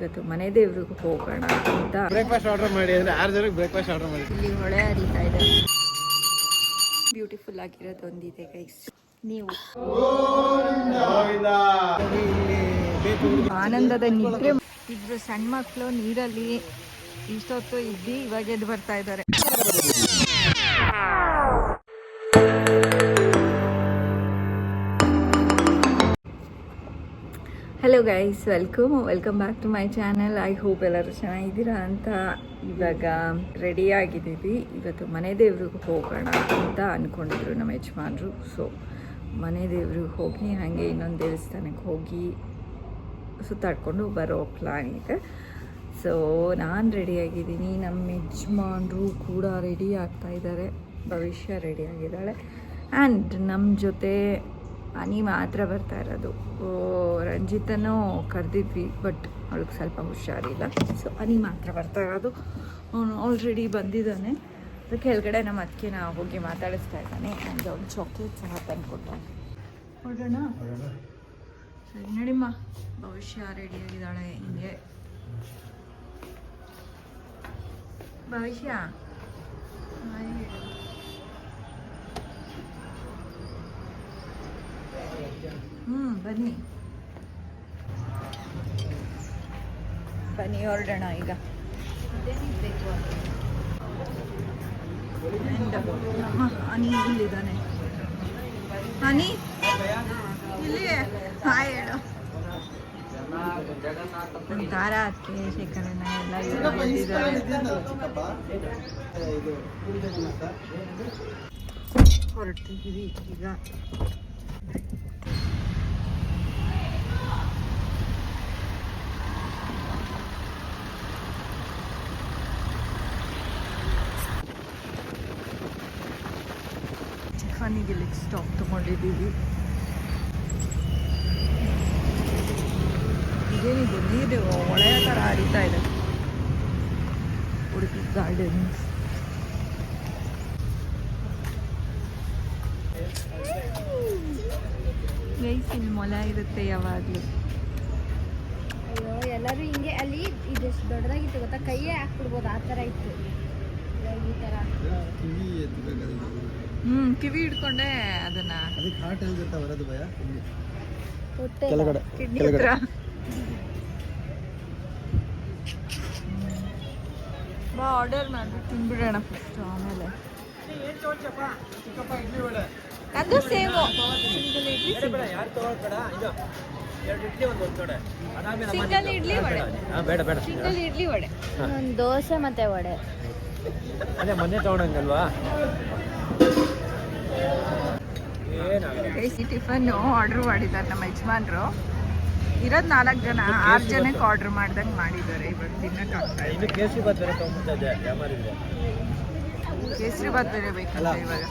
ಇವತ್ತು ಮನೆ ದೇವ್ರಿಗೆ ಹೋಗೋಣ ಅಂತ ಬ್ರೇಕ್ಫಾಸ್ಟ್ ಆರ್ಡರ್ ಮಾಡಿ ಅಂದ್ರೆ 6 ಜನಕ್ಕೆ ಬ್ರೇಕ್ಫಾಸ್ಟ್ ಆರ್ಡರ್ ಮಾಡಿ. ಇಲ್ಲಿ ಹೊಳೆ ಹರಿತಾ ಇದೆ, ಬ್ಯೂಟಿಫುಲ್ ಆಗಿರೋದು ಒಂದಿದೆ ಗೈಸ್. ನೀವು ಆನಂದದ ನಿದ್ರೆ ಇಬ್ರು ಸಣ್ಣ ಮಕ್ಕಳು ನೀರಲ್ಲಿ ಇಷ್ಟೊತ್ತು ಇದ್ದು ಇವಾಗ ಎದ್ದು ಬರ್ತಾ ಇದ್ದಾರೆ. Hello guys, welcome back to my channel. I hope ಎಲ್ಲರೂ ಚೆನ್ನಾಗಿದ್ದೀರಾ ಅಂತ. ಇವಾಗ ರೆಡಿ ಆಗಿದ್ದೀವಿ. ಇವತ್ತು ಮನೆ ದೇವ್ರಿಗೆ ಹೋಗೋಣ ಅಂತ ಅಂದ್ಕೊಂಡಿದ್ರು ನಮ್ಮ ಯಜಮಾನ್ರು. ಸೊ ಮನೆ ದೇವ್ರಿಗೆ ಹೋಗಿ ಹಾಗೆ ಇನ್ನೊಂದು ದೇವಸ್ಥಾನಕ್ಕೆ ಹೋಗಿ ಸುತ್ತಾಡ್ಕೊಂಡು ಬರೋ ಪ್ಲ್ಯಾನ್ ಇದೆ. ಸೊ ನಾನು ರೆಡಿಯಾಗಿದ್ದೀನಿ, ನಮ್ಮ ಯಜಮಾನ್ರು ಕೂಡ ರೆಡಿ ಆಗ್ತಾ ಇದ್ದಾರೆ, ಭವಿಷ್ಯ ರೆಡಿ ಆಗಿದ್ದಾಳೆ. ಆ್ಯಂಡ್ ನಮ್ಮ ಜೊತೆ ಅನಿ ಮಾತ್ರ ಬರ್ತಾ ಇರೋದು. ರಂಜಿತನೂ ಕರೆದಿದ್ವಿ, ಬಟ್ ಅವಳಿಗೆ ಸ್ವಲ್ಪ ಹುಷಾರಿಲ್ಲ. ಸೊ ಅನಿ ಮಾತ್ರ ಬರ್ತಾ ಇರೋದು. ಅವನು ಆಲ್ರೆಡಿ ಬಂದಿದ್ದಾನೆ. ಕೆಳಗಡೆ ನಮ್ಮ ಅದಕ್ಕೆ ನಾವು ಹೋಗಿ ಮಾತಾಡಿಸ್ತಾ ಇದ್ದಾನೆ. ಆ್ಯಂಡ್ ಅವ್ನು ಚಾಕ್ಲೇಟ್ ಸಹ ತಂದುಕೊಟ್ಟಾನೆ. ಹೊರಡೋಣ? ಸರಿ ನಡಿಮ್ಮ. ಭವಿಷ್ಯ ರೆಡಿಯಾಗಿದ್ದಾಳೆ. ಹಿಂಗೆ ಭವಿಷ್ಯ ಬನ್ನಿ ಹೊರಡೋಣ ಈಗ. ನಮ್ಮ ಹನಿ ಇಲ್ಲಿದ್ದಾನೆ. ಹನಿ ಇಲ್ಲಿ ಹಾಯ್ ಹೇಳು. ತಾರ ಅದಕ್ಕೆ ಶೇಖರಣ್ಣ ಎಲ್ಲ ಬಂದಿದ್ದಾರೆ. ಹೊರಡ್ತಿದ್ದೀವಿ ಈಗ. ಟಿಫನಿಗೆ ಇಲ್ಲಿ ಸ್ಟಾಪ್ ತೊಗೊಂಡಿದ್ದೀವಿ. ಇದೇನಿದೆ, ನೀರು ಒಳ್ಳೆಯ ಥರ ಹರಿತಾ ಇದೆ. ಉಡುಪಿ ಗಾರ್ಡನ್ಸ್. ಗೈಸ್ ಇಲ್ಲಿ ಮೊಲ ಇರುತ್ತೆ ಯಾವಾಗಲೂ. ಅಯ್ಯೋ ಎಲ್ಲರೂ ಹಿಂಗೆ. ಅಲ್ಲಿ ಇದೆಷ್ಟು ದೊಡ್ಡದಾಗಿತ್ತು ಗೊತ್ತಾ, ಕೈಯೇ ಹಾಕ್ಬಿಡ್ಬೋದು, ಆ ಥರ ಇತ್ತು. ಈ ಥರ ಕಿವಿ ಹಿಡ್ಕೊಂಡೆ ಅದನ್ನ ಕಿಡ್ನಿ ಹತ್ರ. ಬಾ ಆರ್ಡರ್ ಮಾಡ್ಬಿಟ್ಟು ತಿನ್ಬಿಡೋಣ ಫಸ್ಟ್, ಆಮೇಲೆ ಅದು same. Single idli single idli vada. Single idli vada, ಒಂದು ದೋಸೆ ಮತ್ತೆ ವಡೆ. ಅದೇ ಮೊನ್ನೆ ತಗೊಂಡಂಗಲ್ವಾ? ಟಿಫನ್ನು ಆರ್ಡ್ರ್ ಮಾಡಿದ್ದಾರೆ ನಮ್ಮ ಯಜಮಾನ್ರು. ಇರೋದು 4 ಜನ, 6 ಜನಕ್ಕೆ ಆರ್ಡ್ರ್ ಮಾಡ್ದಂಗೆ ಮಾಡಿದ್ದಾರೆ. ಇವಾಗ ತಿನ್ನಕ್ಕಾಗ್ತಾ ಇದೆ. ಕೇಸರಿ ಬಾತ್ ಬೇರೆ ತಗೊಂಡ್ಬಿಟ್ಟಿದ್ದೆ. ಕೇಸರಿ ಬಾತ್ ಬೇರೆ ಬೇಕಲ್ಲ ಇವಾಗ.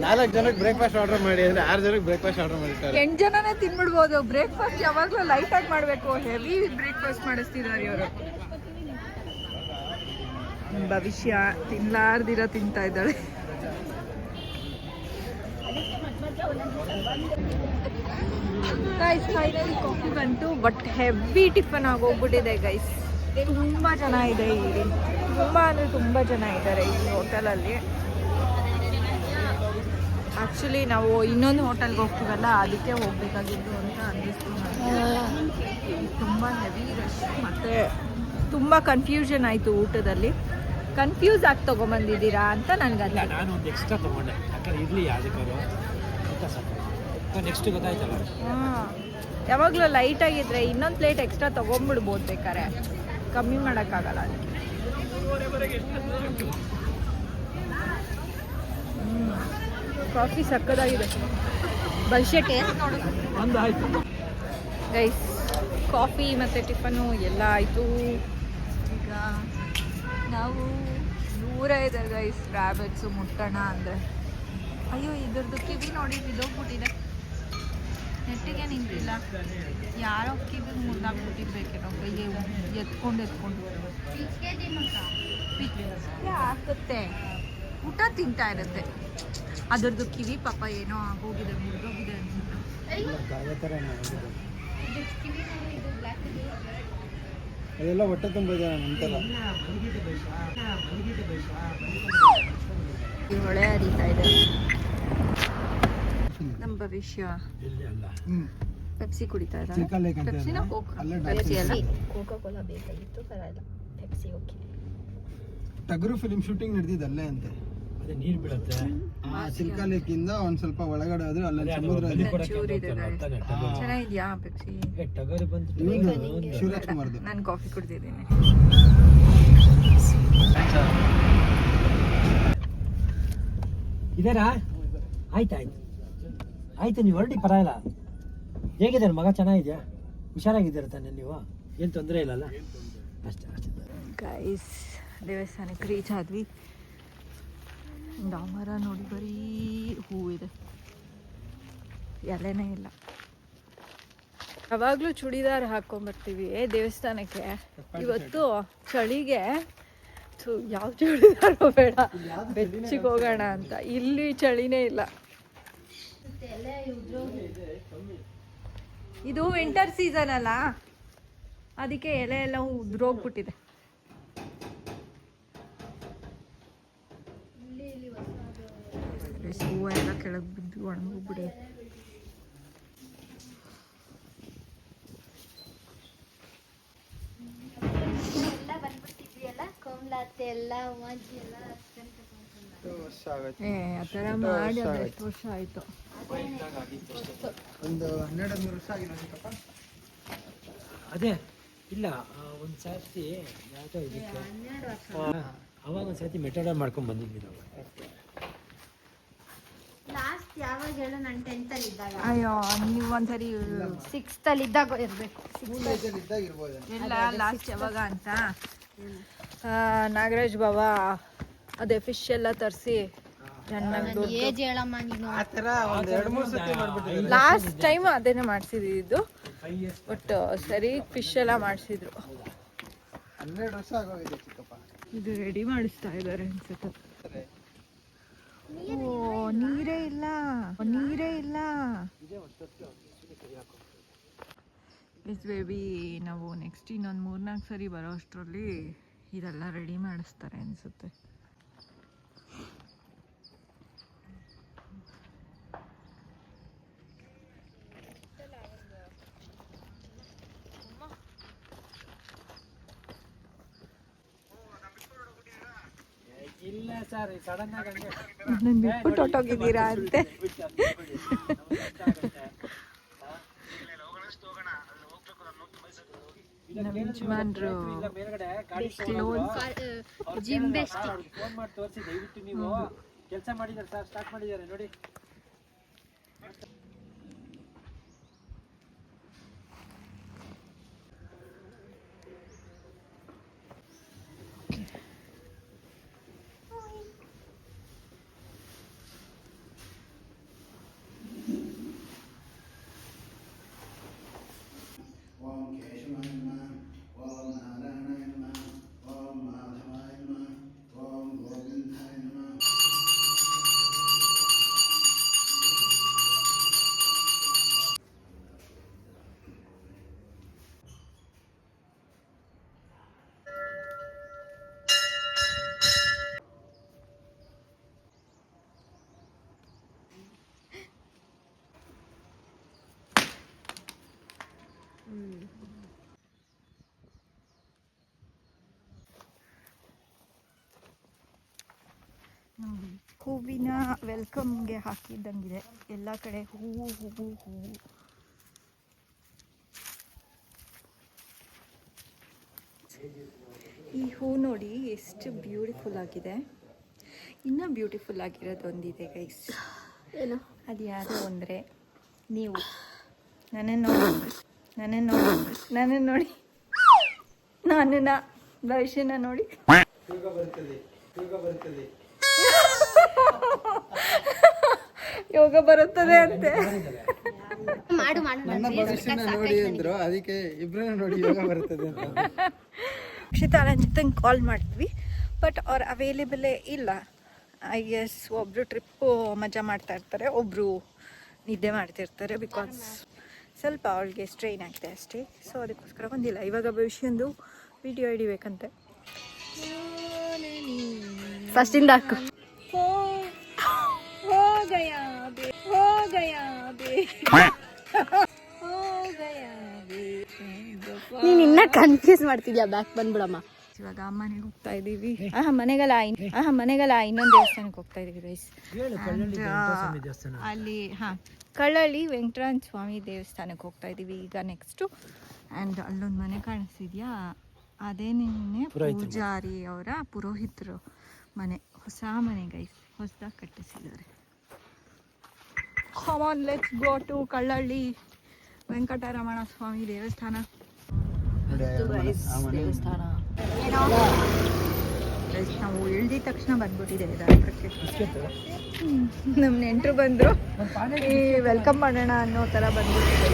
4 ಜನಕ್ಕೆ ಬ್ರೇಕ್ಫಾಸ್ಟ್ ಆರ್ಡರ್ ಮಾಡಿ ಅಂದ್ರೆ 6 ಜನಕ್ಕೆ ಬ್ರೇಕ್ಫಾಸ್ಟ್ ಆರ್ಡರ್ ಮಾಡಿರ್ತಾರೆ. 8 ಜನನೇ ತಿನ್ಬಿಡ್ಬೋದು. ಬ್ರೇಕ್ಫಾಸ್ಟ್ ಯಾವಾಗಲೂ ಲೈಟಾಗಿ ಮಾಡಬೇಕು, ಹೆವಿ ಬ್ರೇಕ್ಫಾಸ್ಟ್ ಮಾಡಿಸ್ತಿದ್ದಾರೆ ಇವರು. ಭವಿಷ್ಯ ತಿನ್ಲಾರ್ದಿರ ತಿಂತಾ ಇದ್ದಾಳೆ. ಗೈಸ್ ಫೈನಲಿ ಕಾಫಿ ಬಂತು, ಬಟ್ ಹೆವಿ ಟಿಫನ್ ಆಗೋಗ್ಬಿಟ್ಟಿದೆ ಗೈಸ್. ತುಂಬ ಜನ ಇದೆ ಇಲ್ಲಿ, ತುಂಬ ಅಂದರೆ ತುಂಬ ಜನ ಇದ್ದಾರೆ ಈ ಹೋಟೆಲಲ್ಲಿ. ಆ್ಯಕ್ಚುಲಿ ನಾವು ಇನ್ನೊಂದು ಹೋಟೆಲ್ಗೆ ಹೋಗ್ತೀವಲ್ಲ, ಅದಕ್ಕೆ ಹೋಗಬೇಕಾಗಿದ್ದು ಅಂತ ಅನ್ನಿಸ್ತು ನನಗೆ. ತುಂಬ ಹೆವಿ ರಶ್ ಮತ್ತು ತುಂಬ ಕನ್ಫ್ಯೂಷನ್ ಆಯಿತು ಊಟದಲ್ಲಿ. ಕನ್ಫ್ಯೂಸ್ ಆಗಿ ತೊಗೊಂಬಂದಿದ್ದೀರಾ ಅಂತ ನನಗಲ್ಲ. ನಾನು ಒಂದು ಎಕ್ಸ್ಟ್ರಾ ತೊಗೊಂಡೆ, ಯಾಕಂದ್ರೆ ಇರಲಿ ಯಾವುದಕ್ಕಾದ್ರು ನೆಕ್ಸ್ಟ್ ಗೊತ್ತಾಯ್ತಲ್ಲ. ಯಾವಾಗಲೂ ಲೈಟಾಗಿದ್ದರೆ ಇನ್ನೊಂದು ಪ್ಲೇಟ್ ಎಕ್ಸ್ಟ್ರಾ ತೊಗೊಂಬಿಡ್ಬೋದು, ಬೇಕಾರೆ ಕಮ್ಮಿ ಮಾಡೋಕ್ಕಾಗಲ್ಲ. ಕಾಫಿ ಸಕ್ಕದಾಗಿದೆ. ಭವಿಷ್ಯ ಟೇಸ್ಟ್ ನೋಡು. ಒಂದು ಆಯಿತು ಗೈಸ್, ಕಾಫಿ ಮತ್ತು ಟಿಫನು ಎಲ್ಲ ಆಯಿತು. ಈಗ ನಾವು ದೂರ ಇದೆ ಗೈಸ್ ರ್ಯಾಬಿಟ್ಸು ಮುಟ್ಟೋಣ ಅಂದರೆ. ಅಯ್ಯೋ ಇದ್ರದ್ದು ಕಿವಿ ನೋಡಿ ಬಿದ್ದೋಗ್ಬಿಟ್ಟಿದೆ, ನೆಟ್ಟಿಗೆ ನಿಂತಿಲ್ಲ. ಯಾರೋ ಕಿವಿ ಮುರಿದಾಕ್ಬಿಟ್ಟಿರ್ಬೇಕೇನೋ, ಕೈಗೆ ಎತ್ಕೊಂಡು ಆಗುತ್ತೆ. ಊಟ ತಿಂತಾ ಇರುತ್ತೆ, ಅದರದ್ದು ಕಿವಿ ಪಾಪ ಏನೋ ಆಗೋಗಿದೆ, ಮುರಿದೋಗಿದೆ ಅನ್ಸುತ್ತೆ. ಅದೆಲ್ಲ ಹೊಟ್ಟೆ ತುಂಬ ಜನ ನಂತರ ಈ ಹೊಳೆ ಹರಿತಾ ಇದೆ. ನಮ್ಮ ಭವಿಷ್ಯ ಪೆಪ್ಸಿ ಕುಡಿತಾ ಇದ್ದಾರೆ. ಪೆಪ್ಸಿನ ಕೋಕಾ ಕೋಲಾ ಬೇಕಾಗಿತ್ತು, ಪರವಾಗಿಲ್ಲ ಪೆಪ್ಸಿ ಓಕೆ. ಟಗರು ಫಿಲ್ಮ್ ಶೂಟಿಂಗ್ ನಡೆದಿದ್ದಲ್ಲೇ ಅಂತೆ. ಅದೇ ನೀರು ಬೀಳುತ್ತೆ ಚಿಲ್ಕಾ ಲೇಕಿಂದ ಒಂದ್ ಸ್ವಲ್ಪ ಒಳಗಡೆ ಆದ್ರೆ ಅಲ್ಲಿ ಸಮುದ್ರ ಚೆನ್ನಾಗಿದ್ಯಾ ಪೆಪ್ಸಿ? ಶಿವರಾಜ್ ಕುಮಾರ್ದು. ನಾನು ಕಾಫಿ ಕುಡ್ದಿದ್ದೀನಿ. ಇದೇನಾ? ಆಯ್ತಾಯ್ತು ಆಯ್ತು, ನೀವು ಹೊರಡಿ, ಪರವಾಗಿಲ್ಲ. ಹೇಗಿದ್ದಾರೆ ಮಗ? ಚೆನ್ನಾಗಿದೆಯಾ? ಹುಷಾರಾಗಿದ್ದೀರ ತಾನೆ ನೀವು? ಏನು ತೊಂದರೆ ಇಲ್ಲಲ್ಲ? ಅಷ್ಟೇ ಅಷ್ಟೇ ಗೈಸ್, ದೇವಸ್ಥಾನಕ್ಕೆ ರೀಚ್ ಆದ್ವಿ. ಡಾಮರ ನೋಡಿ ಬರೀ ಹೂವಿದೆ, ಎಲೆನೇ ಇಲ್ಲ. ಯಾವಾಗಲೂ ಚೂಡಿದಾರ್ ಹಾಕ್ಕೊಂಬರ್ತೀವಿ ದೇವಸ್ಥಾನಕ್ಕೆ. ಇವತ್ತು ಚಳಿಗೆ ಯಾವ ಚೂಡಿದಾರು ಬೇಡ, ಬೆಚ್ಚಿಗೆ ಹೋಗೋಣ ಅಂತ. ಇಲ್ಲಿ ಚಳಿನೇ ಇಲ್ಲ. ಇದು ವಿಂಟರ್ ಸೀಸನ್ ಅಲ್ಲ, ಅದಕ್ಕೆ ಎಲೆ ಎಲ್ಲ ಉದ್ರೋಗ್ಬಿಟ್ಟಿದೆ. ಹೂವು ಎಲ್ಲ ಕೆಳಗೆ ಬಿದ್ದು ಒಣಗೋಗ್ಬಿಡಿ. ಆ ಥರ ಮಾಡಿ ಅದು ಎಷ್ಟು ವರ್ಷ ಆಯಿತು? ಒಂದು 12 ವರ್ಷ ಆಗಿಲ್ಲ ಚಿಕ್ಕಪ್ಪ. ಅದೇ ಇಲ್ಲ, ಒಂದು ಸರ್ತಿ ಯಾವುದೋ ಇದಕ್ಕೆ ಅವಾಗ ಒಂದು ಸರ್ತಿ ಮೆಟೋಡ ಮಾಡ್ಕೊಂಡು ಬಂದಿದ್ವಿ ನಾವು. ಲಾಸ್ಟ್ ಯಾವಾಗ ಹೇಳು? ನಾನು 10th ಅಲ್ಲಿ ಇದ್ದಾಗ. ಅಯ್ಯೋ, ನೀವು ಒಂದ್ಸರಿ 6th ಅಲ್ಲಿ ಇದ್ದಾಗ ಇರಬೇಕು. ಇದ್ದಾಗ ಇರ್ಬೋದು. ಇಲ್ಲ, ಲಾಸ್ಟ್ ಯಾವಾಗ ಅಂತ ನಾಗರಾಜ್ ಬಾಬಾ ಅದೇ ಫಿಶ್ ಎಲ್ಲ ತರಿಸಿ ಏಜ್ ಹೇಳಮ್ಮ ನೀನು. ಆ ಥರ ಒಂದು 2-3 ಸತಿ ಮಾಡ್ಬಿಟ್ಟಿದ್ದಾರೆ. ಲಾಸ್ಟ್ ಟೈಮ್ ಅದೇನೆ ಮಾಡಿಸಿದ್ದು. ಬಟ್ ಸರಿ ಫಿಶ್ ಎಲ್ಲ ಮಾಡಿಸಿದ್ರು. 12 ವರ್ಷ ಆಗೋಗಿದೆ ಚಿಕ್ಕಪ್ಪ. ಇದು ರೆಡಿ ಮಾಡಿಸ್ತಾ ಇದ್ದಾರೆ ಅನ್ಸುತ್ತೆ. ಓ, ನೀರೇ ಇಲ್ಲ, ನೀರೇ ಇಲ್ಲ. ಎಸ್ ಬೇಬಿ, ನಾವು ನೆಕ್ಸ್ಟ್ ಇನ್ನೊಂದು 3-4 ಸರಿ ಬರೋ ಅಷ್ಟರಲ್ಲಿ ಇದೆಲ್ಲ ರೆಡಿ ಮಾಡಿಸ್ತಾರೆ ಅನಿಸುತ್ತೆ. ಇಲ್ಲ ಸರ್, ಸಡನ್ ಆಗಿ ನನ್ನ ಬಿಟ್ಬಿಟ್ಟು ಹೊಟ್ಟೋಗಿದ್ದೀರಾ ಅಂತೆ. ನಮ್ಮ ಯಜಮಾನ್ರು ಜಿಮ್ ಬೆಸ್ಟ್. ಫೋನ್ ಮಾಡಿ ತೋರಿಸಿ ದಯವಿಟ್ಟು. ನೀವು ಕೆಲಸ ಮಾಡಿದ್ದಾರೆ ಸರ್, ಸ್ಟಾರ್ಟ್ ಮಾಡಿದ್ದಾರೆ ನೋಡಿ. ಹೂವಿನ ವೆಲ್ಕಮ್ಗೆ ಹಾಕಿದ್ದಂಗಿದೆ. ಎಲ್ಲ ಕಡೆ ಹೂವು ಹೂವು ಹೂವು. ಈ ಹೂ ನೋಡಿ ಎಷ್ಟು ಬ್ಯೂಟಿಫುಲ್ ಆಗಿದೆ. ಇನ್ನೂ ಬ್ಯೂಟಿಫುಲ್ ಆಗಿರೋದು ಒಂದಿದೆ ಗೈಸ್. ಏನು ಅದು ಯಾವುದು ಅಂದರೆ, ನೀವು ನನ್ನನ್ನು ನೋಡಿ, ನನ್ನನ್ನು ನೋಡಿ, ನನ್ನನ್ನು ಭವಿಷ್ಯನ ನೋಡಿ. ಯೋಗ ಬರುತ್ತದೆ ಅಂತೆ. ಮಾಡು ಮಾಡು. ನನ್ನ ಭವಿಷ್ಯನ ನೋಡಿ ಅಂದ್ರು, ಅದಕ್ಕೆ ಇಬ್ರನ್ನ ನೋಡಿ ಯೋಗ ಬರ್ತದೆ ಅಂತ. ಅಕ್ಷಿತಾ ನನ್ನ ಜೊತೆ ಕಾಲ್ ಮಾಡಿದ್ವಿ, ಬಟ್ ಅವ್ರು ಅವೈಲೇಬಲೇ ಇಲ್ಲ. ಐ ಗೆಸ್ ಒಬ್ಬರು ಟ್ರಿಪ್ಪು ಮಜಾ ಮಾಡ್ತಾ ಇರ್ತಾರೆ, ಒಬ್ಬರು ನಿದ್ದೆ ಮಾಡ್ತಿರ್ತಾರೆ. ಬಿಕಾಸ್ ಸ್ವಲ್ಪ ಅವಳಿಗೆ ಸ್ಟ್ರೈನ್ ಆಗಿದೆ ಅಷ್ಟೇ. ಸೊ ಅದಕ್ಕೋಸ್ಕರ ಬಂದಿಲ್ಲ. ಇವಾಗ ಭವಿಷ್ಯಂದು ವಿಡಿಯೋ ಹಿಡಿಬೇಕಂತೆ. ಫಸ್ಟಿಂದ ಹಾಕು. ನೀನ್ ಇನ್ನ ಕನ್ಫ್ಯೂಸ್ ಮಾಡ್ತಿದ್ಯಾ. ಬ್ಯಾಕ್ ಬಂದ್ಬಿಡಮ್ಮ. ಇವಾಗ ಮನೆಗೆ ಹೋಗ್ತಾ ಇದೀವಿ. ಮನೆಗಲ್ಲ ಇನ್ನೊಂದು ದೇವಸ್ಥಾನಕ್ಕೆ ಹೋಗ್ತಾ ಇದೀವಿ ಗೈಸ್. ಅಲ್ಲಿ ಕಳ್ಳಳ್ಳಿ ವೆಂಕಟರಾಮ ಸ್ವಾಮಿ ದೇವಸ್ಥಾನಕ್ಕೆ ಹೋಗ್ತಾ ಇದೀವಿ ಈಗ ನೆಕ್ಸ್ಟು. ಆ್ಯಂಡ್ ಅಲ್ಲೊಂದು ಮನೆ ಕಾಣಿಸ್ತಿದ್ಯಾ, ಅದೇ ನಿನ್ನೆ ಪೂಜಾರಿ ಅವರ ಪುರೋಹಿತರು ಮನೆ, ಹೊಸ ಮನೆ ಗೈಸ್, ಹೊಸದಾಗಿ ಕಟ್ಟಿಸಿದ್ದಾರೆ. Come on, let's go to ಕಳ್ಳಳ್ಳಿ Venkataramana ಸ್ವಾಮಿ ದೇವಸ್ಥಾನ. ದೇವಸ್ಥಾನ ನಾವು ಇಳ್ದಿದ ತಕ್ಷಣ ಬಂದ್ಬಿಟ್ಟಿದೆ ಹತ್ರಕ್ಕೆ. ನಮ್ಮ ನೆಂಟರು ಬಂದರು, ವೆಲ್ಕಮ್ ಮಾಡೋಣ ಅನ್ನೋ ಥರ ಬಂದ್ಬಿಟ್ಟಿದೆ.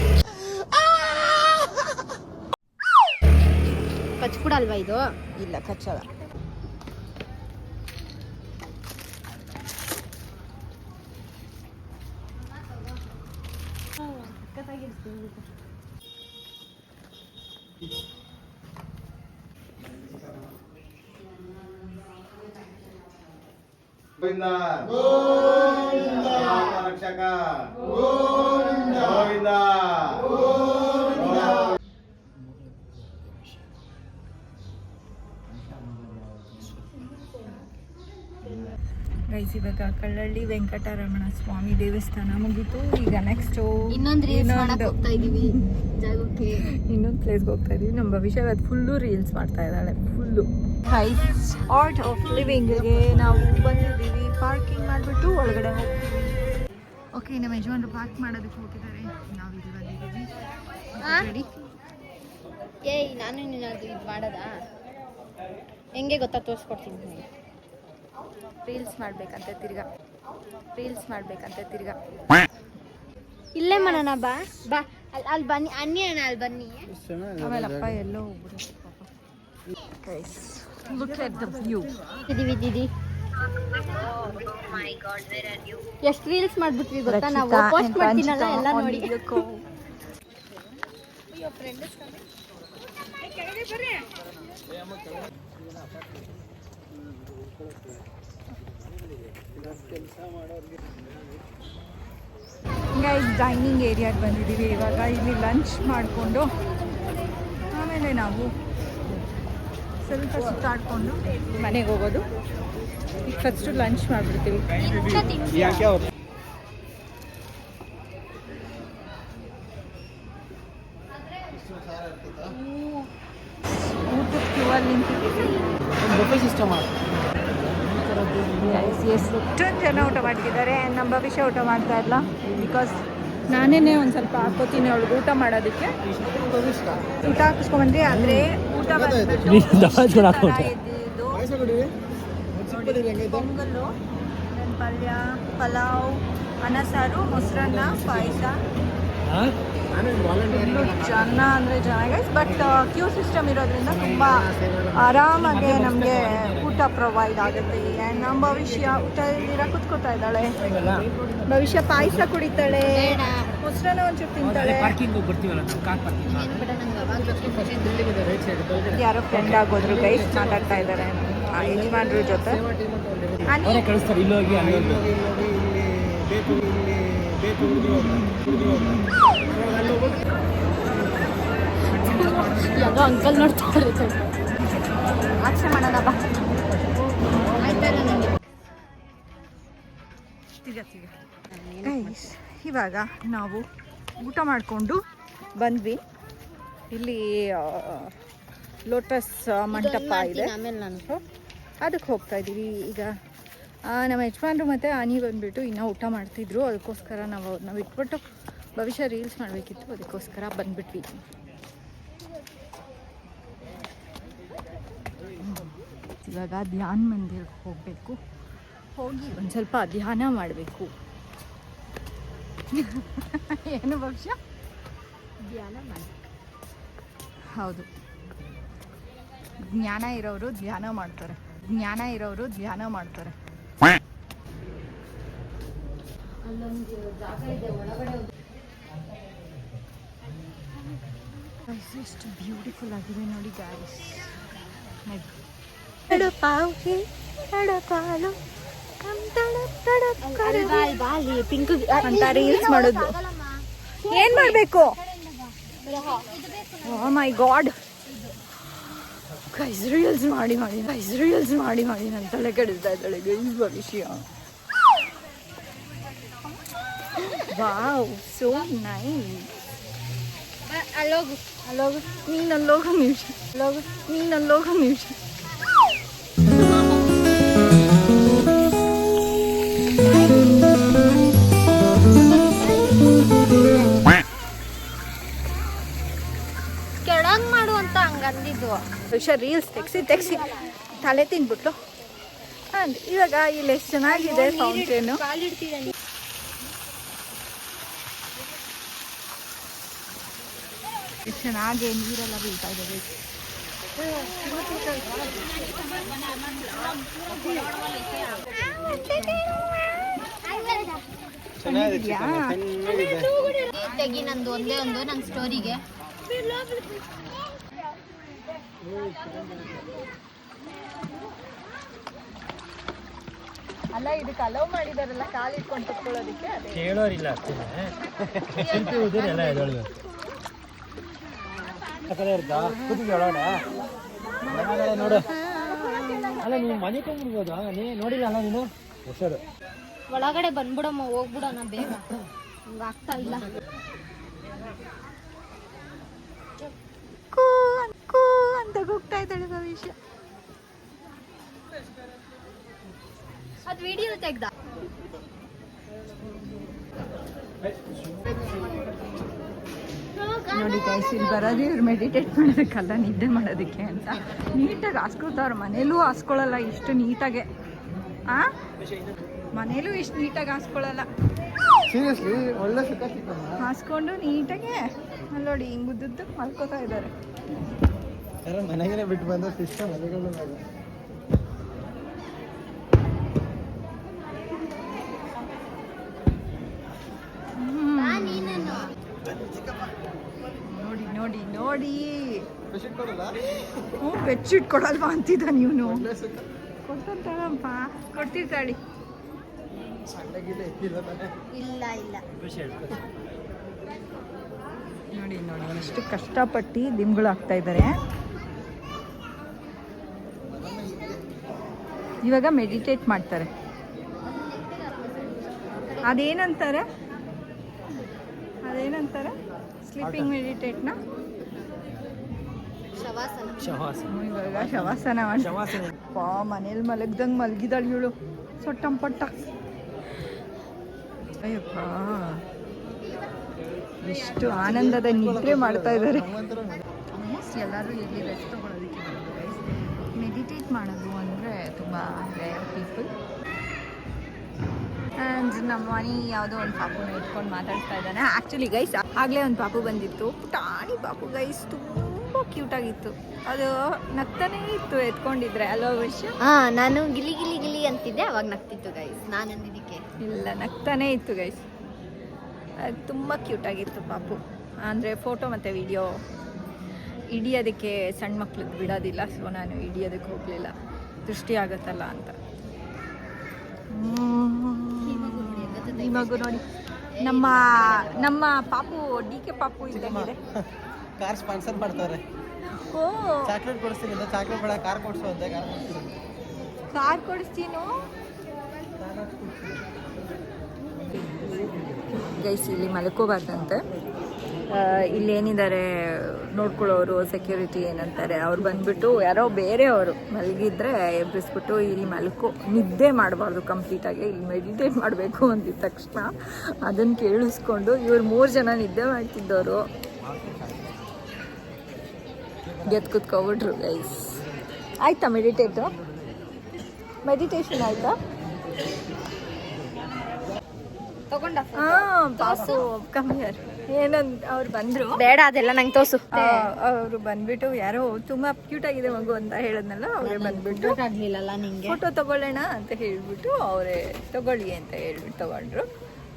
ಕಚ್ಬಿಡಲ್ವಾ ಇದು? ಇಲ್ಲ ಕಚ್ಚಲ್ಲ. ಗೋವಿಂದ ಗೋವಿಂದ ರಕ್ಷಕ ಗೋವಿಂದ ಗೋವಿಂದ. ಗೈಸ್ ಇವಾಗ ಕಳ್ಳಳ್ಳಿ ವೆಂಕಟರಮಣ ಸ್ವಾಮಿ ದೇವಸ್ಥಾನ ಮುಗೀತು. ಈಗ ನೆಕ್ಸ್ಟ್ ಇನ್ನೊಂದು ಹೋಗ್ತಾ ಇದೀವಿ ಜಾಗಕ್ಕೆ, ಇನ್ನೊಂದು ಪ್ಲೇಸ್ಗೆ ಹೋಗ್ತಾ ಇದೀವಿ. ನಮ್ಮ ಭವಿಷ್ಯ ಅದು ಫುಲ್ಲು ರೀಲ್ಸ್ ಮಾಡ್ತಾ ಇದ್ದಾಳೆ. ಫುಲ್ಲು ಆರ್ಟ್ ಆಫ್ ಲಿವಿಂಗ್ಗೆ ನಾವು ಬಂದಿದ್ದೀವಿ. ಪಾರ್ಕಿಂಗ್ ಮಾಡಿಬಿಟ್ಟು ಒಳಗಡೆ ಹೋಗ್ತೀವಿ. ಓಕೆ, ನಮ್ಮ ಯಜಮಾನ್ರು ಪಾರ್ಕ್ ಮಾಡೋದಕ್ಕೆ ಹೋಗಿದ್ದಾರೆ, ನಾವು ಇಲ್ಲಿ ಬಂದಿದ್ದೀವಿ. ರೆಡಿ? ಏಯ್ ನಾನು ಇದು ಮಾಡೋದಾ ಹೆಂಗೆ ಗೊತ್ತಾ? ತೋರಿಸ್ಕೊಡ್ತೀನಿ. ರೀಲ್ಸ್ ಮಾಡ್ಬೇಕಂತೆ ತಿರ್ಗಾ ಇಲ್ಲೇ ಮಾಡೋಣ. ಬಾ ಬಾ ಅಲ್ಲಿ ಬನ್ನಿ, ಅನ್ನಿ ಅಣ್ಣ ಅಲ್ಲಿ ಬನ್ನಿ. ಆಮೇಲೆ ಅಪ್ಪ ಎಲ್ಲೋ ಹೋಗ್ಬಿಡು. Look at the view. ಇದೀವಿ ಎಷ್ಟು ರೀಲ್ಸ್ ಮಾಡ್ಬಿಟ್ವಿ ಗೊತ್ತಾ? ನಾವು ಪೋಸ್ಟ್ ಮಾಡ್ತೀನಲ್ಲ ಎಲ್ಲ ನೋಡಿ. ಗೈಸ್ ಡೈನಿಂಗ್ ಏರಿಯಾಗೆ ಬಂದಿದ್ದೀವಿ. ಇವಾಗ ಇಲ್ಲಿ ಲಂಚ್ ಮಾಡಿಕೊಂಡು ಆಮೇಲೆ ನಾವು ಸ್ವಲ್ಪ ಸುತ್ತಾಡ್ಕೊಂಡು ಮನೆಗೆ ಹೋಗೋದು. ಈಗ ಫಸ್ಟು ಲಂಚ್ ಮಾಡಿಬಿಡ್ತೀವಿ. ಊಟಕ್ಕೆ ಕ್ಯೂವಲ್ಲಿ ನಿಂತಿದ್ದೀವಿ. ಎಷ್ಟೊಂದು ಜನ ಊಟ ಮಾಡ್ತಿದ್ದಾರೆ. ನಮ್ಮ ಭವಿಷ್ಯ ಊಟ ಮಾಡ್ತಾ ಇಲ್ಲ, ಬಿಕಾಸ್ ನಾನೇ ಒಂದು ಸ್ವಲ್ಪ ಹಾಕೋತೀನಿ ಅವಳಿಗೆ ಊಟ ಮಾಡೋದಕ್ಕೆ. ಊಟ ಹಾಕಿಸ್ಕೊಂಡ್ಬಂದ್ರಿ, ಆದರೆ ಊಟ ಪೊಂಗಲ್ಲು, ಪಲ್ಯ, ಪಲಾವ್, ಅನ್ನ ಸಾರು, ಮೊಸರನ್ನ, ಪಾಯಸ. ಜನ ಅಂದರೆ ಚೆನ್ನಾಗಿ, ಬಟ್ ಕ್ಯೂ ಸಿಸ್ಟಮ್ ಇರೋದ್ರಿಂದ ತುಂಬ ಆರಾಮಾಗಿ ನಮಗೆ ಊಟ ಪ್ರೊವೈಡ್ ಆಗುತ್ತೆ. ಆ್ಯಂಡ್ ನಮ್ಮ ಭವಿಷ್ಯ ಊಟ ಇಲ್ದಿರ ಕುತ್ಕೋತಾ ಇದ್ದಾಳೆ. ಭವಿಷ್ಯ ಪಾಯಸ ಕುಡಿತಾಳೆ, ಮೊಸರನ್ನ ಒಂಚೂರು ತಿಂತಾಳೆ. ಯಾರೋ ಫ್ರೆಂಡ್ ಆಗೋದ್ರು ಗೈಸ್ ಮಾತಾಡ್ತಾ ಇದ್ದಾರೆ ಯಜಮಾನ್ರ ಜೊತೆ. ಯಾವುದೋ ಅಂಕಲ್ ನೋಡ್ತಾರೆ. ಆಚೆ ಮಾಡೋಣ ಬಾ. ಗೈಸ್ ಇವಾಗ ನಾವು ಊಟ ಮಾಡಿಕೊಂಡು ಬಂದ್ವಿ. ಇಲ್ಲಿ ಲೋಟಸ್ ಮಂಟಪ ಇದೆ, ಆಮೇಲೆ ನಾನು ಅದಕ್ಕೆ ಹೋಗ್ತಾ ಇದ್ದೀವಿ. ಈಗ ನಮ್ಮ ಯಜಮಾನ್ರು ಮತ್ತು ಆನಿ ಬಂದುಬಿಟ್ಟು ಇನ್ನೂ ಊಟ ಮಾಡ್ತಿದ್ರು, ಅದಕ್ಕೋಸ್ಕರ ನಾವು ಅವ್ರನ್ನ ಬಿಟ್ಬಿಟ್ಟು ಭವಿಷ್ಯ ರೀಲ್ಸ್ ಮಾಡಬೇಕಿತ್ತು, ಅದಕ್ಕೋಸ್ಕರ ಬಂದುಬಿಟ್ವಿ. ಇವಾಗ ಧ್ಯಾನ ಮಂದಿರಕ್ಕೆ ಹೋಗಬೇಕು, ಹೋಗಿ ಒಂದು ಸ್ವಲ್ಪ ಧ್ಯಾನ ಮಾಡಬೇಕು. ಏನು ಭವಿಷ್ಯ? ಧ್ಯಾನ ಮಾಡಿ. ಹೌದು, ಜ್ಞಾನ ಇರೋರು ಧ್ಯಾನ ಮಾಡ್ತಾರೆ. ಅಲ್ಲೊಂದು ಜಾಗ ಇದೆ ಒಳಗಡೆ. ಎಷ್ಟು ಬ್ಯೂಟಿಫುಲ್ ಆಗಿದೆ ನೋಡಿ ಗಾಯ್ಸ್. ಪಿಂಕ್ ಅಂತ ರೀಲ್ಸ್ ಮಾಡೋದು. ಏನ್ ಮಾಡ್ಬೇಕು? Oh my god guys, reels ಮಾಡಿ ನನ್ನ ತಲೆ ಕೆಡಿಸ್ತಾ ಇದ್ದಾಳೆ guys Bhavishya. Wow, so nice. ಅಲ್ಲೋಗು ನೀನಲ್ಲೋಗ ನಿಮಿಷ. ಕೆಳಗ್ ಮಾಡು ಅಂತ ಹಂಗಂದಿದ್ದು. ಹುಷಾರ್, ರೀಲ್ಸ್ ತೆಗ್ಸಿ ತಲೆ ತಿನ್ಬಿಟ್ಲು. ಅಂಡ್ ಇವಾಗ ಇಲ್ಲಿ ಎಷ್ಟು ಚೆನ್ನಾಗಿದೆ ಫೌಂಟೇನು. ಕಾಲಿಡ್ತೀರ ಎಷ್ಟು ಚೆನ್ನಾಗಿ ನೀರೆಲ್ಲ ಬೀಳ್ತಾ ಇದೆ. ತೆಗಿ ನಂದು ಒಂದೇ ಒಂದು ನನ್ನ ಸ್ಟೋರಿಗೆ. ಅಲ್ಲ, ಇದಕ್ಕೆ ಅಲೋ ಮಾಡಿದಾರಲ್ಲ ಕಾಲಿಟ್ಕೊಂಡು ತಕ್ಕೊಳ್ಳೋದಕ್ಕೆ. ಕೇಳೋರಿಲ್ಲ ಶಿಲ್ಪಿ ಉದಿರಿ ಎಲ್ಲ ಎದೊಳ್ಬೇಕು. ನೋಡು, ಅಲ್ಲ ನೀವು ಮನೆ ಕೊಂಡ್ಬಿಡ್ಬೋದು. ನೋಡಿಲ್ಲ ಅಲ್ಲ ನೀನು ಹೊಸಡು. ಒಳಗಡೆ ಬಂದ್ಬಿಡಮ್ಮ, ಹೋಗ್ಬಿಡೋಣ ಬೇಗ. ಹಂಗ ಆಗ್ತಾ ಇಲ್ಲ. ಅಂತ ಹೋಗ್ತಾ ಇದ್ದಾಳೆ ಭವಿಷ್ಯ. ಅದ್ ವಿಡಿಯೋ ತೆಗ್ದ. ನೋಡಿ ಗೈಸ್, ಇಲ್ಲಿ ಬರೋದು ಇವ್ರು ಮೆಡಿಟೇಟ್ ಮಾಡೋದಕ್ಕಲ್ಲ, ನಿದ್ದೆ ಮಾಡೋದಕ್ಕೆ ಅಂತ. ನೀಟಾಗಿ ಹಾಸ್ಕೊಳ್ತಾವ್ರು. ಮನೇಲೂ ಹಾಸ್ಕೊಳ್ಳಲ್ಲ ಇಷ್ಟು ನೀಟಾಗೆ. ಮನೇಲೂ ಇಷ್ಟು ನೀಟಾಗಿ ಹಾಸ್ಕೊಳ್ಳಲ್ಲ. ಸೀರಿಯಸ್ಲಿ ಒಳ್ಳೆ ಸುಖ ಸಿಕ್ಕಮ್ಮ. ಹಾಸ್ಕೊಂಡು ನೀಟಾಗೆ ಅಲ್ಲಿ ನೋಡಿ ಹಿಂಗ್ ಉದ್ದುದ್ದು ಮಲ್ಕೋತಾ ಇದ್ದಾರೆ. ಯಾರೋ ಮನೆಗೇನೆ ಬಿಟ್ಟು ಬಂದ ಸಿಸ್ಟಮ್ ಅದೆಗಳು. ನೀನೇನು ನೋಡಿ ಕೊಡಲ್ಲ ಹ್ಞೂ, ಬೆಡ್ಶೀಟ್ ಕೊಡಲ್ವಾ ಅಂತಿದ್ದ ನೀವು. ಕೊಡ್ತಾರಪ್ಪ, ಕೊಡ್ತಿರ್ತಾಳಿ. ಇಲ್ಲ ನೋಡಿ ಎಷ್ಟು ಕಷ್ಟಪಟ್ಟು ದಿಂಬುಗಳು ಹಾಕ್ತಾ ಇದ್ದಾರೆ. ಇವಾಗ ಮೆಡಿಟೇಟ್ ಮಾಡ್ತಾರೆ. ಅದೇನಂತಾರೆ ಸ್ಲೀಪಿಂಗ್ ಮೆಡಿಟೇಟ್ನ ಇವಾಗ ಶವಾಸನ ಮಾಡಿ. ಮನೇಲಿ ಮಲಗ್ದಂಗೆ ಮಲಗಿದಾಳು ಇವಳು, ಸೊಟ್ಟಂಪಟ್ಟ. ಅಯ್ಯಪ್ಪ, ಎಷ್ಟು ಆನಂದದ ನಿದ್ರೆ ಮಾಡ್ತಾ ಇದ್ದಾರೆ. ಆಲ್ಮೋಸ್ಟ್ ಎಲ್ಲರೂ ಇಲ್ಲಿ ರೆಸ್ಟ್ ತೊಗೊಳೋದಕ್ಕೆ ಮೆಡಿಟೇಟ್ ಮಾಡೋದು ಅಂದರೆ ತುಂಬ ರೇರ್ ಪೀಪಲ್. ಆ್ಯಂಡ್ ನಮ್ಮ ಮನೆ ಯಾವುದೋ ಒಂದು ಪಾಪುನ ಇಟ್ಕೊಂಡು ಮಾತಾಡ್ತಾ ಇದ್ದಾನೆ. ಆ್ಯಕ್ಚುಲಿ ಗೈಸ್, ಆಗಲೇ ಒಂದು ಪಾಪು ಬಂದಿತ್ತು, ಪುಟಾಣಿ ಪಾಪು ಗೈಸ್, ತುಂಬ ಕ್ಯೂಟಾಗಿತ್ತು. ಅದು ನಗ್ತಾನೇ ಇತ್ತು ಎತ್ಕೊಂಡಿದ್ರೆ. ಅಲ್ವಾ ವಿಷಯ? ನಾನು ಗಿಲಿ ಅಂತಿದ್ದೆ, ಅವಾಗ ನಗ್ತಿತ್ತು ಗೈಸ್. ನಾನು ಅಂದಿದ್ದಕ್ಕೆ ಇಲ್ಲ, ನಗ್ತಾನೇ ಇತ್ತು ಗೈಸ್. ಅದು ತುಂಬ ಕ್ಯೂಟಾಗಿತ್ತು ಪಾಪು. ಅಂದರೆ ಫೋಟೋ ಮತ್ತು ವಿಡಿಯೋ ಹಿಡಿಯೋದಕ್ಕೆ ಸಣ್ಣ ಮಕ್ಳದ್ದು ಬಿಡೋದಿಲ್ಲ, ಸೊ ನಾನು ಹಿಡಿಯೋದಕ್ಕೆ ಹೋಗಲಿಲ್ಲ, ದೃಷ್ಟಿ ಆಗುತ್ತಲ್ಲ ಅಂತ. ಈ ಮಗು ನೋಡಿ, ನಮ್ಮ ಪಾಪು DK ಪಾಪು ಇದ್ದಂಗಿದೆ. ಕಾರ್ ಸ್ಪಾನ್ಸರ್ ಮಾಡ್ತಾರೆ. ಓ, ಚಾಕ್ಲೇಟ್ ಕೊಡಿಸ್ತೀನಿ, ಚಾಕ್ಲೇಟ್ ಬೇಡ, ಕಾರ್ ಕೊಡಿಸು ಅಂತ. ಕಾರ್ ಕೊಡಿಸ್ತೀನು ಗೈಸ್. ಇಲ್ಲಿ ಮಲ್ಕೋಬಾರ್ದಂತೆ. ಇಲ್ಲೇನಿದ್ದಾರೆ ನೋಡ್ಕೊಳ್ಳೋರು, ಸೆಕ್ಯೂರಿಟಿ ಏನಂತಾರೆ, ಅವ್ರು ಬಂದ್ಬಿಟ್ಟು ಯಾರೋ ಬೇರೆಯವರು ಮಲಗಿದ್ರೆ ಎಬ್ಬಿಸ್ಬಿಟ್ಟು ಇಲ್ಲಿ ನಿದ್ದೆ ಮಾಡಬಾರ್ದು ಕಂಪ್ಲೀಟಾಗಿ, ಇಲ್ಲಿ ಮೆಡಿಟೇಟ್ ಮಾಡಬೇಕು ಅಂದಿದ್ದ ತಕ್ಷಣ ಅದನ್ನು ಕೇಳಿಸ್ಕೊಂಡು ಇವ್ರು 3 ಜನ ನಿದ್ದೆ ಮಾಡ್ತಿದ್ದವರು ಗೆದ್ದು ಕೂತ್ಕೊಬಿಟ್ರು ಗೈಸ್. ಆಯ್ತಾ ಮೆಡಿಟೇಷನ್ ಆಯ್ತಾ? ತಗೊಂಡ ಪಾಪು ಕಮ್ಮಿಯರ್ ಏನಂತ ಅವ್ರು ಬಂದ್ರು. ಬೇಡ ಅದೆಲ್ಲ ನಂಗೆ ತೋರ್ಸು. ಅವರು ಬಂದ್ಬಿಟ್ಟು ಯಾರೋ ತುಂಬಾ ಕ್ಯೂಟ್ ಆಗಿದೆ ಮಗು ಅಂತ ಹೇಳದ್ನಲ್ಲ, ಅವರೇ ಬಂದ್ಬಿಟ್ಟು ಆಗ್ಲಿಲ್ಲಲ್ಲ ನಿಂಗೆ. ಫೋಟೋ ತಗೊಳ್ಳೋಣ ಅಂತ ಹೇಳ್ಬಿಟ್ಟು ಅವರೇ ತಗೊಳ್ಳಿ ಅಂತ ಹೇಳ್ಬಿಟ್ಟು ತಗೊಂಡ್ರು.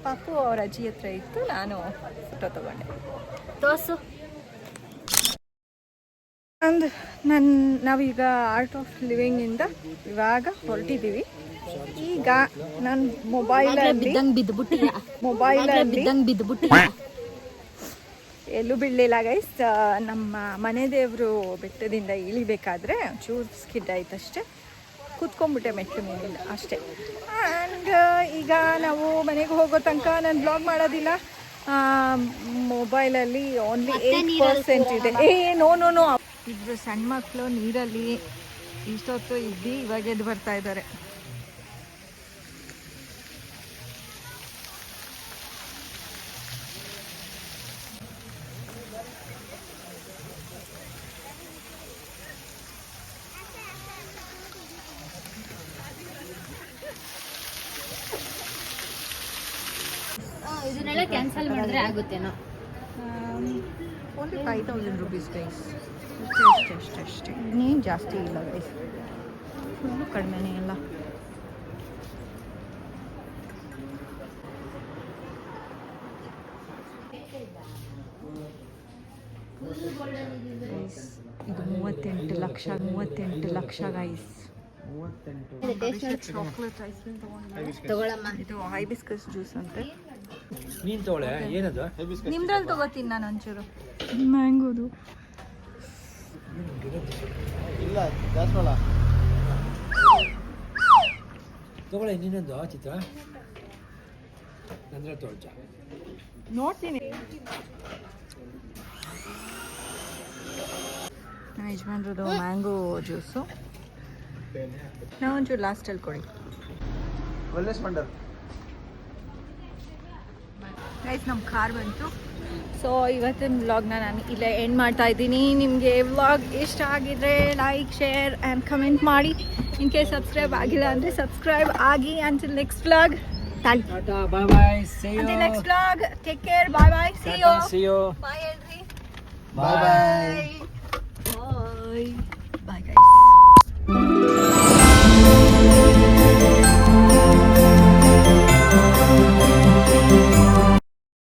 ಪಾಪು ಅವ್ರ ಅಜ್ಜಿ ಹತ್ರ ಇತ್ತು, ನಾನು ಫೋಟೋ ತಗೊಂಡೆ. ತೋರ್ಸು. ಅಂದ್ ನಾವೀಗ ಆರ್ಟ್ ಆಫ್ ಲಿವಿಂಗಿಂದ ಇವಾಗ ಹೊರಟಿದ್ದೀವಿ. ಈಗ ನನ್ನ ಮೊಬೈಲಲ್ಲಿ ಎಲ್ಲೂ ಬೀಳಲಿಲ್ಲ ಗೈಸ್. ನಮ್ಮ ಮನೆ ದೇವರು ಬೆಟ್ಟದಿಂದ ಇಳಿಬೇಕಾದ್ರೆ ಚೂರು ಸ್ಕಿಡ್ ಆಯ್ತಷ್ಟೇ, ಕೂತ್ಕೊಂಡ್ಬಿಟ್ಟೆ ಮೆಟ್ಟು ಮೇಲಿಂದ ಅಷ್ಟೇ. ಆ್ಯಂಡ್ ಈಗ ನಾವು ಮನೆಗೆ ಹೋಗೋ ತನಕ ನಾನು ಬ್ಲಾಗ್ ಮಾಡೋದಿಲ್ಲ. ಮೊಬೈಲಲ್ಲಿ ಓನ್ಲಿ 8% ಇದೆ. ನೋ ಇಬ್ಬರು ಸಣ್ಣ ಮಕ್ಕಳು ನೀರಲ್ಲಿ ಇಷ್ಟೊತ್ತು ಇದ್ದು ಇವಾಗ ಎದ್ದು ಬರ್ತಾ ಇದ್ದಾರೆ. ಇದನ್ನೆಲ್ಲ ಕ್ಯಾನ್ಸಲ್ ಮಾಡಿದ್ರೆ ಆಗುತ್ತೇನೋ. ಓನ್ಲಿ 5000 ರೂಪೀಸ್ ಗೈಸ್, ಅಷ್ಟೇ. ಇನ್ನೇನು ಜಾಸ್ತಿ ಇಲ್ಲ ಗೈಸ್, ಫುಲ್ಲು ಕಡಿಮೆನೇ ಎಲ್ಲ. ಗೈಸ್ ಇದು 38 lakh guys. Chocolate ice cream ತಗೊಳಮ್ಮ. ಇದು ಹೈಬಿಸ್ಕಸ್ ಜ್ಯೂಸ್ ಅಂತೆ. ನೀನು ತಗೊಳ್ಳೆ, ಏನದು? ನಿಮ್ದ್ರಲ್ಲಿ ತಗೋತೀನಿ ನಾನು ಒಂಚೂರು. ಮ್ಯಾಂಗೋದು ಇಲ್ಲ ದಾಸವಾಳ ತಗೊಳ್ಳೆ, ನೀನೊಂದು ಚಿತ್ರ ನಂತರ ತೋರ್ಚ ನೋಡ್ತೀನಿ. ಯಜಮಾನ್ರದ್ದು ಮ್ಯಾಂಗೋ ಜ್ಯೂಸು. ನಾವು ಒಂಚೂರು ಲಾಸ್ಟಲ್ಲಿ ಕೊಡಿ. ವೆಲ್ನೆಸ್ ಮಂಡರ್ ಗೈಸ್ ನಮ್ಮ ಕಾರ್ ಬಂತು. ಸೊ ಇವತ್ತಿನ ವ್ಲಾಗ್ನ ನಾನು ಇಲ್ಲೇ ಎಂಡ್ ಮಾಡ್ತಾ ಇದ್ದೀನಿ. ನಿಮಗೆ ವ್ಲಾಗ್ ಇಷ್ಟ ಆಗಿದ್ರೆ ಲೈಕ್, ಶೇರ್ ಆ್ಯಂಡ್ ಕಮೆಂಟ್ ಮಾಡಿ. ಇನ್ ಕೇಸ್ ಸಬ್ಸ್ಕ್ರೈಬ್ ಆಗಿಲ್ಲ ಅಂದರೆ ಸಬ್ಸ್ಕ್ರೈಬ್ ಆಗಿ. Until next vlog, tata bye bye, see you. Until next vlog, take care, bye bye, see you. See you. Bye ಹೇಳ್ರಿ. ಬಾಯ್ ಬಾಯ್.